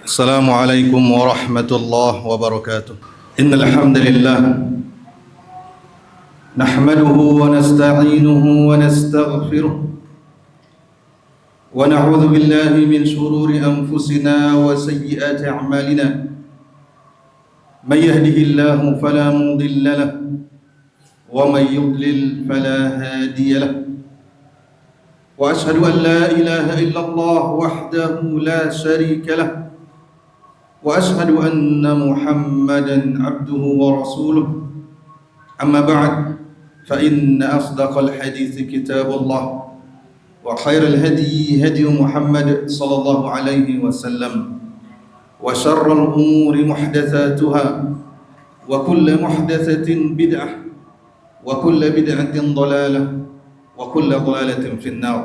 السلام عليكم ورحمة الله وبركاته. إن الحمد لله نحمده ونستعينه ونستغفره ونعوذ بالله من شرور أنفسنا وسيئات أعمالنا. من يهده الله فلا مضل له ومن يضلل فلا هادي له. وأشهد أن لا إله إلا الله وحده لا شريك له وأشهد أن محمدا عبده ورسوله. أما بعد فإن أصدق الحديث كتاب الله وخير الهدي هدي محمد صلى الله عليه وسلم وشر الأمور محدثاتها وكل محدثة بدعة وكل بدعة ضلالة وكل ضلالة في النار.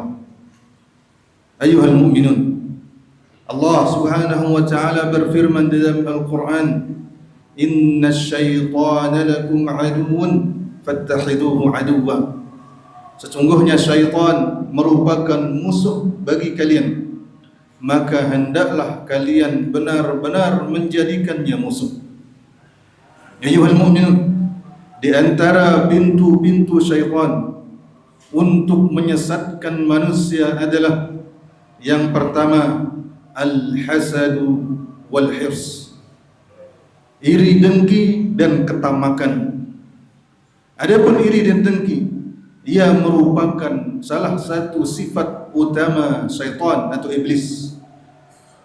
أيها المؤمنون, Allah Subhanahu wa taala berfirman di dalam Al-Qur'an, "Inna syaitana lakum aduwwun fattakhiduhu aduwwa." Sesungguhnya syaitan merupakan musuh bagi kalian, maka hendaklah kalian benar-benar menjadikannya musuh. Ayyuhal mu'minun, di antara pintu-pintu syaitan untuk menyesatkan manusia adalah yang pertama, al-hasadu wal-hirs, iri dengki dan ketamakan. Adapun iri dan dengki, ia merupakan salah satu sifat utama syaitan atau iblis,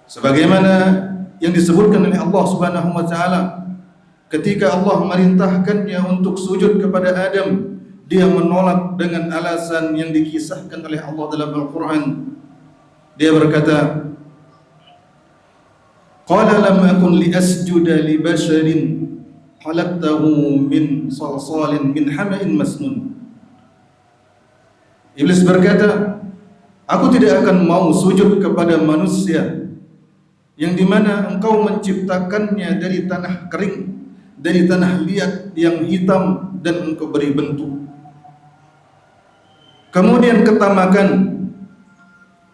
sebagaimana yang disebutkan oleh Allah Subhanahu wa taala ketika Allah merintahkannya untuk sujud kepada Adam. Dia menolak dengan alasan yang dikisahkan oleh Allah dalam Al-Quran. Dia berkata, "Qala lam akun li asjuda li basharin khalaqtahu min salsalin min hama'in masnun." Iblis berkata, "Aku tidak akan mau sujud kepada manusia yang dimana engkau menciptakannya dari tanah kering, dari tanah liat yang hitam, dan engkau beri bentuk." Kemudian ketamakan,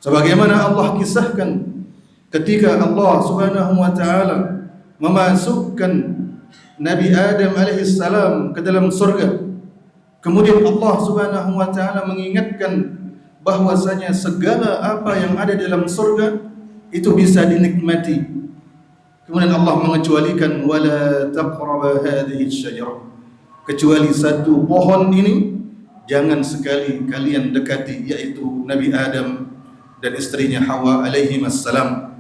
sebagaimana Allah kisahkan ketika Allah Subhanahu wa taala memasukkan Nabi Adam alaihissalam ke dalam surga. Kemudian Allah Subhanahu wa taala mengingatkan bahwasanya segala apa yang ada dalam surga itu bisa dinikmati. Kemudian Allah mengecualikan wala taqraba hadhihi asy-syajarah, kecuali satu pohon ini jangan sekali kalian dekati, yaitu Nabi Adam dan istrinya Hawa alaihi wassalam.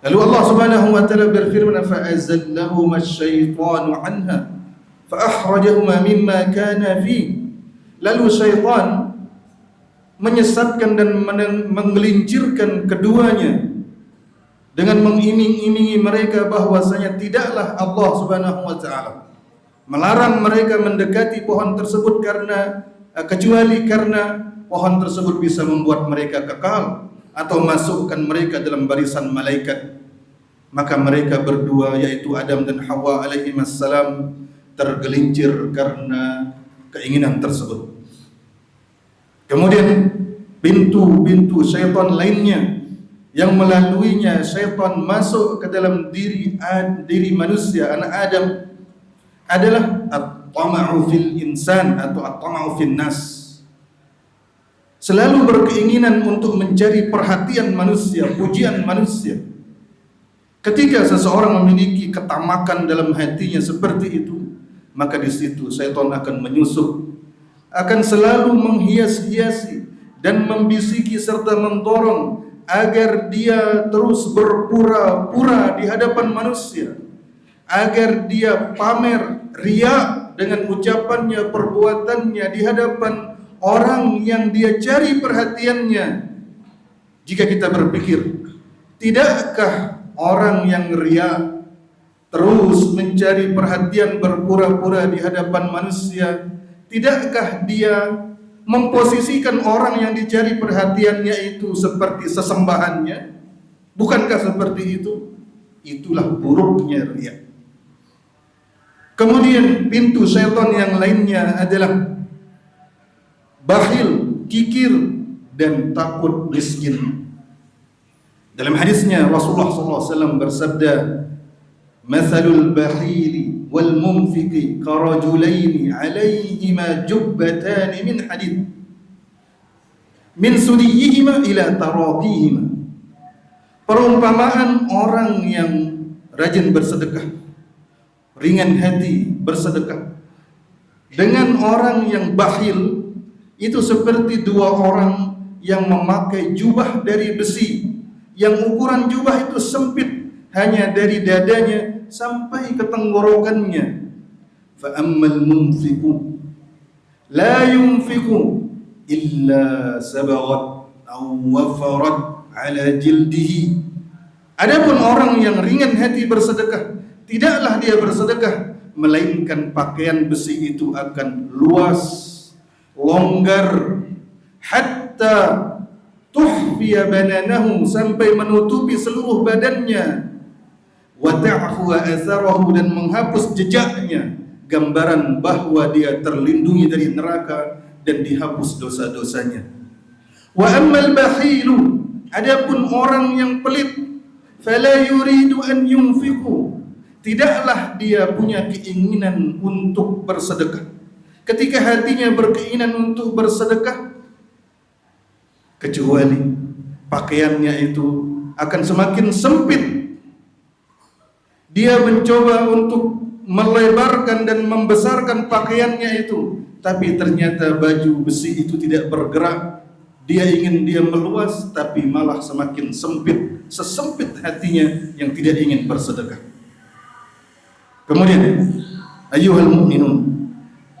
Lalu Allah Subhanahu wa taala berfirman, fa azallahuma asy-syaitanu anha fa akhrajahuma mimma kana fi. Lalu syaitan menyesatkan dan menggelincirkan keduanya dengan mengiming-imingi mereka bahwasanya tidaklah Allah Subhanahu wa taala melarang mereka mendekati pohon tersebut kecuali karena pohon tersebut bisa membuat mereka kekal atau masukkan mereka dalam barisan malaikat. Maka mereka berdua, yaitu Adam dan Hawa alaihi wassalam, tergelincir karena keinginan tersebut. Kemudian pintu-pintu syaitan lainnya yang melaluinya syaitan masuk ke dalam diri manusia, anak Adam, adalah at-tama'u fil insan atau at-tama'u fil nas. Selalu berkeinginan untuk mencari perhatian manusia, pujian manusia. Ketika seseorang memiliki ketamakan dalam hatinya seperti itu, maka di situ syaitan akan menyusup, akan selalu menghias-hiasi dan membisiki serta mendorong agar dia terus berpura-pura di hadapan manusia, agar dia pamer, riya dengan ucapannya, perbuatannya di hadapan orang yang dia cari perhatiannya. Jika kita berpikir, tidakkah orang yang riya terus mencari perhatian, berpura-pura di hadapan manusia, tidakkah dia memposisikan orang yang dicari perhatiannya itu seperti sesembahannya? Bukankah seperti itu? Itulah buruknya riya. Kemudian pintu syaitan yang lainnya adalah bakhil, kikir, dan takut miskin. Dalam hadisnya Rasulullah SAW bersabda, "Mathalul bakhili wal munfiqi karajulaini alaihima jubbatani min hadid min sudiyihima ila taraqihima." Perumpamaan orang yang rajin bersedekah, ringan hati bersedekah, dengan orang yang bakhil itu seperti dua orang yang memakai jubah dari besi, yang ukuran jubah itu sempit, hanya dari dadanya sampai ke tenggorokannya. Fa ammal munfiqu la yunfiqu illa sabaghat aw wafarat ala jildihi. Adapun orang yang ringan hati bersedekah, tidaklah dia bersedekah melainkan pakaian besi itu akan luas, longgar, hatta tuhfiya bananahu, sampai menutupi seluruh badannya, wa ta'fu atharahu, dan menghapus jejaknya, gambaran bahwa dia terlindungi dari neraka dan dihapus dosa-dosanya. Wa ammal bakhilu, adapun orang yang pelit, fala yuridu an yunfiqu, tidaklah dia punya keinginan untuk bersedekah. Ketika hatinya berkeinginan untuk bersedekah, kecuali pakaiannya itu akan semakin sempit. Dia mencoba untuk melebarkan dan membesarkan pakaiannya itu, tapi ternyata baju besi itu tidak bergerak. Dia ingin dia meluas, tapi malah semakin sempit, sesempit hatinya yang tidak ingin bersedekah. Kemudian, ayyuhal mu'minun,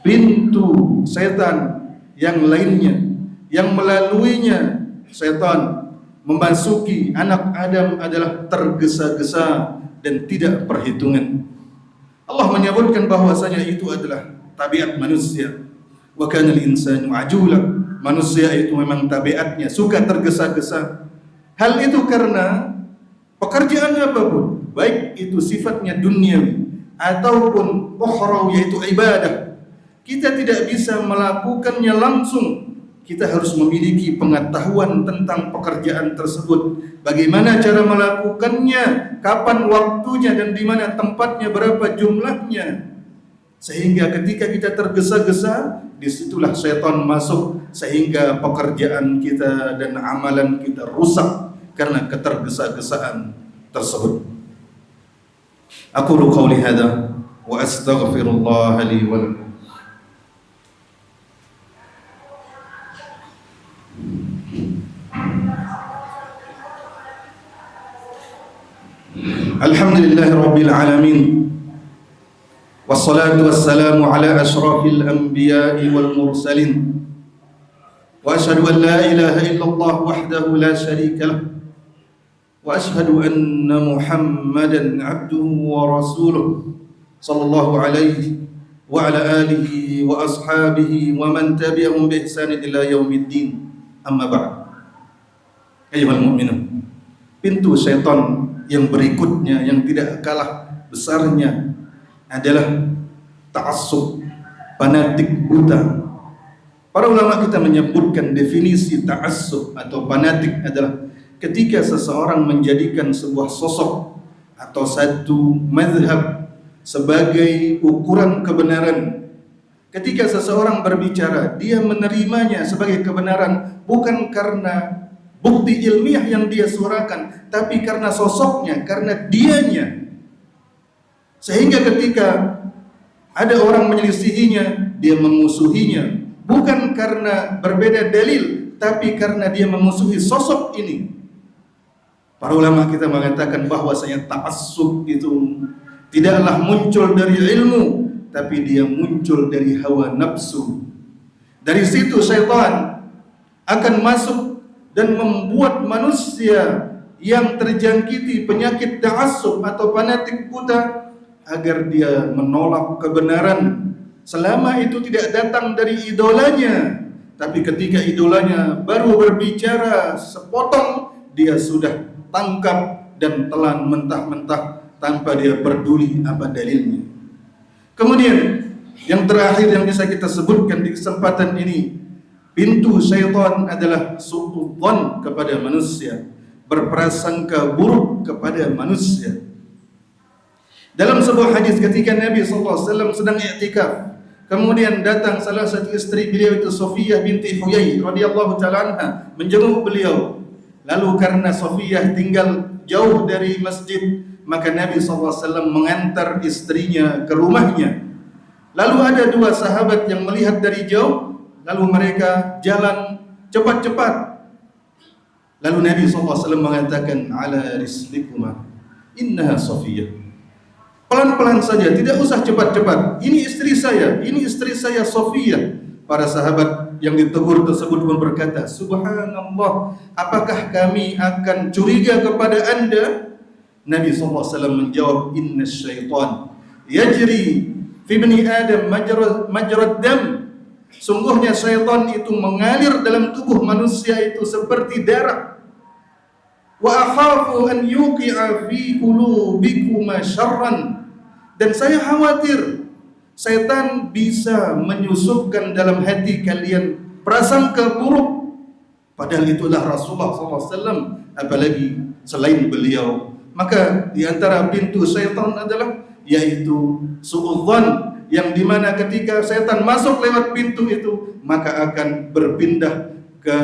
pintu setan yang lainnya, yang melaluinya setan memasuki anak Adam adalah tergesa-gesa dan tidak perhitungan. Allah menyebutkan bahwasanya itu adalah tabiat manusia. Wa kana al-insanu ajula. Manusia itu memang tabiatnya suka tergesa-gesa. Hal itu karena pekerjaan apapun, baik itu sifatnya duniawi ataupun ukhrawi, yaitu ibadah, kita tidak bisa melakukannya langsung. Kita harus memiliki pengetahuan tentang pekerjaan tersebut, bagaimana cara melakukannya, kapan waktunya, dan di mana tempatnya, berapa jumlahnya. Sehingga ketika kita tergesa-gesa, disitulah syaitan masuk, sehingga pekerjaan kita dan amalan kita rusak karena ketergesa-gesaan tersebut. Aqulu qawli hadza wa astaghfirullah li wa lakum. Alhamdulillahi rabbil alamin, wassalatu wassalamu ala ashrafil anbiya'i wal mursalin, wa ashhadu an la ilaha illallah wahdahu la sharika lah, wa ashhadu anna Muhammadan abduhu wa rasuluh sallallahu alaihi wa ala alihi wa ashabihi wa man tabi'ahum bi ihsanin ila yaumiddin. Amma ba'd. Ayyuhal mu'minun, pintu syaitan yang berikutnya yang tidak kalah besarnya adalah ta'assub, fanatik buta. Para ulama kita menyebutkan definisi ta'assub atau fanatik adalah ketika seseorang menjadikan sebuah sosok atau satu mazhab sebagai ukuran kebenaran. Ketika seseorang berbicara, dia menerimanya sebagai kebenaran bukan karena bukti ilmiah yang dia suarakan, tapi karena sosoknya, karena dianya. Sehingga ketika ada orang menyelisihinya, dia memusuhinya, bukan karena berbeda dalil, tapi karena dia memusuhi sosok ini. Para ulama kita mengatakan bahwasanya ta'assub itu tidaklah muncul dari ilmu, tapi dia muncul dari hawa nafsu. Dari situ syaitan akan masuk dan membuat manusia yang terjangkiti penyakit ta'assub atau fanatik buta agar dia menolak kebenaran selama itu tidak datang dari idolanya. Tapi ketika idolanya baru berbicara sepotong, dia sudah tangkap dan telan mentah-mentah tanpa dia peduli apa dalilnya. Kemudian yang terakhir yang bisa kita sebutkan di kesempatan ini, pintu syaitan adalah su'udzon kepada manusia. berprasangka buruk kepada manusia. Dalam sebuah hadis ketika Nabi SAW sedang i'tikaf, kemudian datang salah satu isteri beliau itu Safiyah binti Huyai radhiyallahu ta'ala anha menjenguk beliau. Lalu karena Safiyah tinggal jauh dari masjid, maka Nabi SAW mengantar istrinya ke rumahnya. Lalu ada dua sahabat yang melihat dari jauh, lalu mereka jalan cepat-cepat. Lalu Nabi SAW mengatakan, ala rislikuma, innaha Safiyah. Pelan-pelan saja, tidak usah cepat-cepat. Ini istri saya Safiyah. Para sahabat yang ditegur tersebut pun berkata, subhanallah, apakah kami akan curiga kepada anda? Nabi SAW menjawab, inna syaitan yajri fi bani Adam majrad dam. Sungguhnya syaitan itu mengalir dalam tubuh manusia itu seperti darah. Wa akhafu an yuqi'a fi qulubikuma syarran. Dan saya khawatir syaitan bisa menyusupkan dalam hati kalian prasangka buruk. Padahal itulah Rasulullah SAW, apalagi selain beliau. Maka di antara pintu syaitan adalah yaitu suudzon, yang dimana ketika syaitan masuk lewat pintu itu, maka akan berpindah ke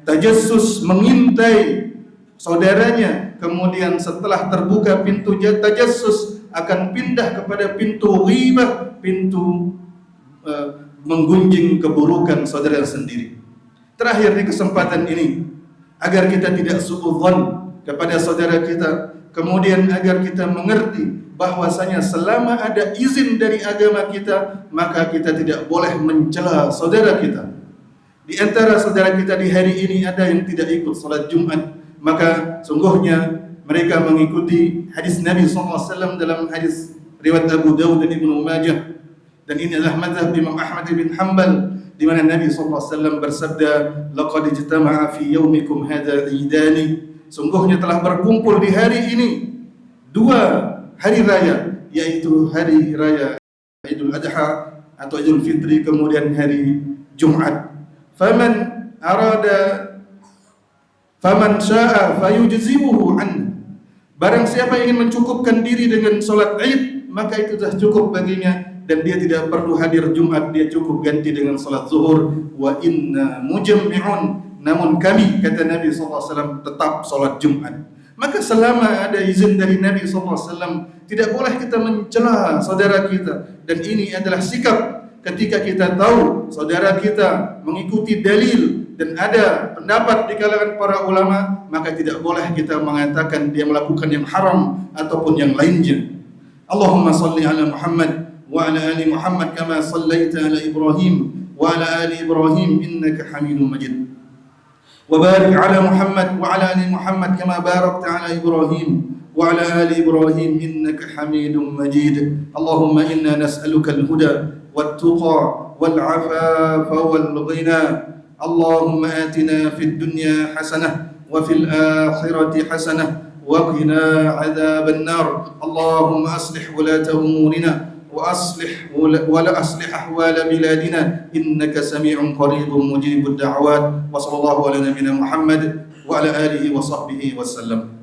tajassus, mengintai saudaranya. Kemudian setelah terbuka pintu tajassus, akan pindah kepada pintu ghibah, pintu menggunjing keburukan saudara sendiri. Terakhir di kesempatan ini, agar kita tidak suudzon kepada saudara kita, kemudian agar kita mengerti bahwasanya selama ada izin dari agama kita, maka kita tidak boleh mencela saudara kita. Di antara saudara kita di hari ini ada yang tidak ikut salat Jumat, maka sungguhnya mereka mengikuti hadis Nabi SAW dalam hadis riwayat Abu Dawud dan Ibnu Majah. Dan ini adalah mazhab Imam Ahmad bin Hanbal, di mana Nabi SAW bersabda, laqad ijtama'a fi yaumikum hadza idani. Sungguhnya telah berkumpul di hari ini dua hari raya, yaitu hari raya Idul Adha atau Idul Fitri, kemudian hari Jumat. Faman syaa fayujzibuhu an. Barang siapa yang ingin mencukupkan diri dengan solat Id, maka itu sudah cukup baginya, dan dia tidak perlu hadir Jumat, dia cukup ganti dengan solat zuhur. Wa inna mujammi'un, namun kami, kata Nabi SAW, tetap solat Jumat. Maka selama ada izin dari Nabi SAW, tidak boleh kita mencela saudara kita. Dan ini adalah sikap ketika kita tahu saudara kita mengikuti dalil dan ada pendapat di kalangan para ulama, maka tidak boleh kita mengatakan dia melakukan yang haram ataupun yang lainnya. Allahumma salli ala Muhammad wa ala ali Muhammad kama sallaita ala Ibrahim wa ala ali Ibrahim innaka Hamidum Majid. Wa barik ala Muhammad wa ala ali Muhammad kama barakta ala Ibrahim wa ala ali Ibrahim innaka Hamidum Majid. Allahumma inna nas'aluka al-huda wat-tuqa wal-'afafa wal-ghina. اللهم آتنا في الدنيا حسنة وفي الآخرة حسنة وقنا عذاب النار. اللهم أصلح ولاة أمورنا ولا أصلح أحوال بلادنا إنك سميع قريب مجيب الدعوات. وصلى الله على نبينا محمد وعلى آله وصحبه وسلم.